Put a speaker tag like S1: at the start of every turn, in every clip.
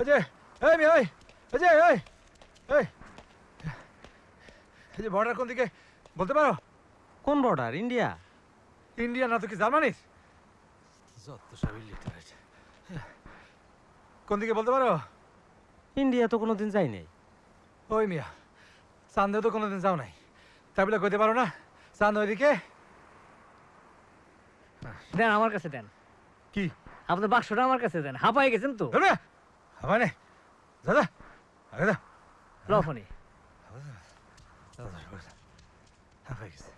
S1: এই যে এই মেয়ে ওই এই যে এই এই এই যে বর্ডার কোন দিকে বলতে পারো?
S2: কোন বর্ডার? ইন্ডিয়া?
S1: ইন্ডিয়া না তো কি জার্মানির? যত সব ইলিটারেট। কোন দিকে বলতে পারো?
S2: ইন্ডিয়া তো কোনোদিন যাই নাই।
S1: ওই মিয়া চান্দে তো কোনোদিন যাও নাই, তাই বলে কইতে পারো না চাঁদ ওইদিকে?
S3: দেন আমার কাছে দেন।
S1: কি
S3: আপনার বাক্সটা আমার কাছে দেন, হাঁপাই গেছেন তো।
S1: ধরবে হবে না দাদা, আগে দা
S3: লফনি
S1: হয়ে গেছে।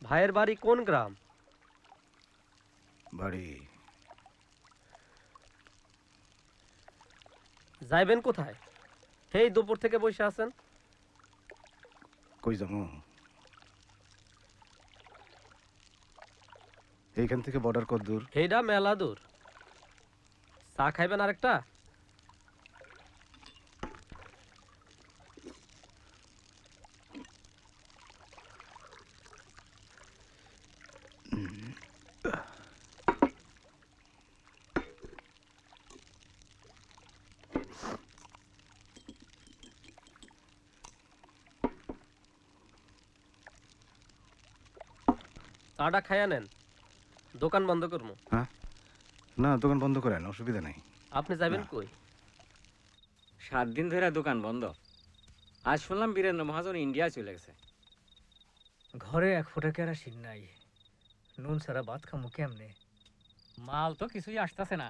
S2: ভাইয়ের বাড়ি কোন গ্রাম?
S4: বাড়ি
S2: যাইবেন কোথায়? এই দুপুর থেকে বসে আছেন।
S4: কই যাবো? এইখান থেকে বর্ডার কত দূর?
S2: হেডা মেলা দূর। চা খাইবেন আরেকটা? চাটা খাইয়া নেন, দোকান বন্ধ করবো।
S4: হ্যাঁ, না দোকান বন্ধ করেন, অসুবিধা নেই।
S2: আপনি যাবেন কই?
S5: 7 দিন ধরে দোকান বন্ধ। আজ শুনলাম বীরেন্দ্র মহাজন ইন্ডিয়া চলে গেছে।
S3: ঘরে এক ফোঁটা কেরাসিন নাই, নুন ছাড়া ভাত খামু কেমনে? মাল তো কিছুই আসতেছে না,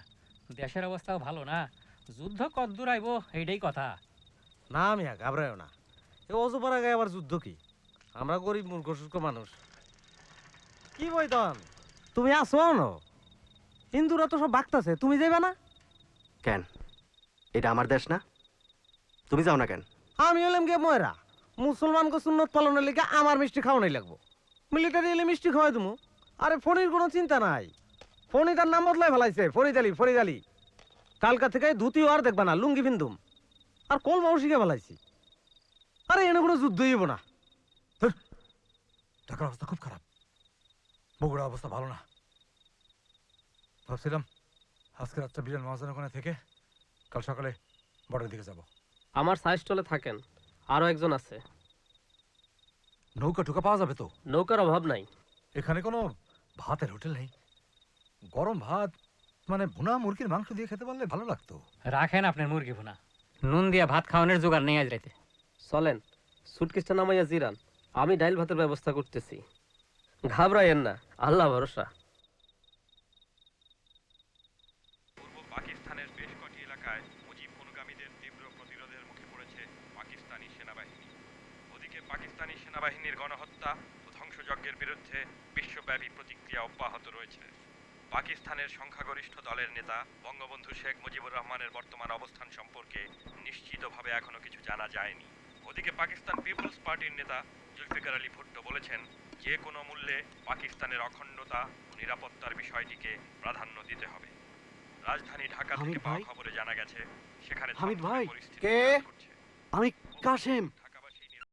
S3: দেশের অবস্থাও ভালো না। যুদ্ধ কদ্দূর আইব এইটাই কথা।
S2: না মিয়া ঘাবড়ায়ও না, এ অজপাড়া গায়ে আবার যুদ্ধ কি? আমরা গরিব মূর্খ শুষ্ক মানুষ। কি বইতন তুমি আসো না? হিন্দুরা তো সব বাগতাছে, তুমি যাইবা না
S6: কেন? এটা আমার দেশ না? তুমি যাও না কেন?
S2: আমি হলাম গে ময়রা, মুসলমানকে সুন্নত পালনের লিগে আমার মিষ্টি খাওয়ানোই লাগবো। মিলিটারি এলে মিষ্টি খাওয়াই তুমি। আরে ফণির কোনো চিন্তা নাই, ফণি তার নাম বদলাই ফেলাইছে, ফরিদ আলী। ফরিদ আলী কালকা থেকে ধুতিও আর দেখবা না, লুঙ্গি বিন্দুম। আর কলমাও শিখে ফেলাইছি। আরে এনে কোনো যুদ্ধই হইব না।
S1: ঢাকার অবস্থা খুব খারাপ, বগুড়ার অবস্থা ভালো না। ভাবছিলাম আজকে রাতটা বিরান মহাজনের ওখানে থেকে কাল সকালে বর্ডারের দিকে যাব।
S2: আমার সাইজ স্টলে থাকেন, আরো একজন আছে।
S1: নৌকা ঢুকা পাওয়া যাবে তো?
S2: নৌকার অভাব নাই।
S1: এখানে কোনো ভাতের হোটেল নেই? গরম ভাত মানে ভুনা মুরগির মাংস দিয়ে খেতে পারলে ভালো লাগতো।
S3: রাখেন আপনার মুরগি ভুনা, নুন দিয়া ভাত খাওয়ানোর জোগাড় নেই আজ রাইতে।
S2: চলেন সুটকেসটা নামাইয়া জিরান, আমি ডাইল ভাতের ব্যবস্থা করতেছি। ঘাবড়াইয়েন না, আল্লাহ ভরসা।
S7: পূর্ব পাকিস্তানের বেশ কটি এলাকায় মুজিব অনুগামীদের তীব্র প্রতিরোধের মুখে পড়েছে পাকিস্তানি সেনাবাহিনী। ওদিকে পাকিস্তানি সেনাবাহিনীর গণহত্যা ও ধ্বংসযজ্ঞের বিরুদ্ধে বিশ্বব্যাপী প্রতিক্রিয়া অব্যাহত রয়েছে। পাকিস্তানের সংখ্যাগরিষ্ঠ দলের নেতা বঙ্গবন্ধু শেখ মুজিবুর রহমানের বর্তমান অবস্থান সম্পর্কে নিশ্চিতভাবে এখনো কিছু জানা যায়নি। ওদিকে পাকিস্তান পিপলস পার্টির নেতা জুলফিকার আলী ভুট্টো বলেছেন, যে কোনো মূল্যে পাকিস্তানের অখণ্ডতা ও নিরাপত্তার বিষয়টিকে প্রাধান্য দিতে হবে। রাজধানী ঢাকা থেকে পাওয়া খবরে জানা গেছে, সেখানে
S6: হামিদ ভাই,
S7: পরিস্থিতি
S6: কে?
S7: বিরাজ করছে।
S6: আমি কাশেম।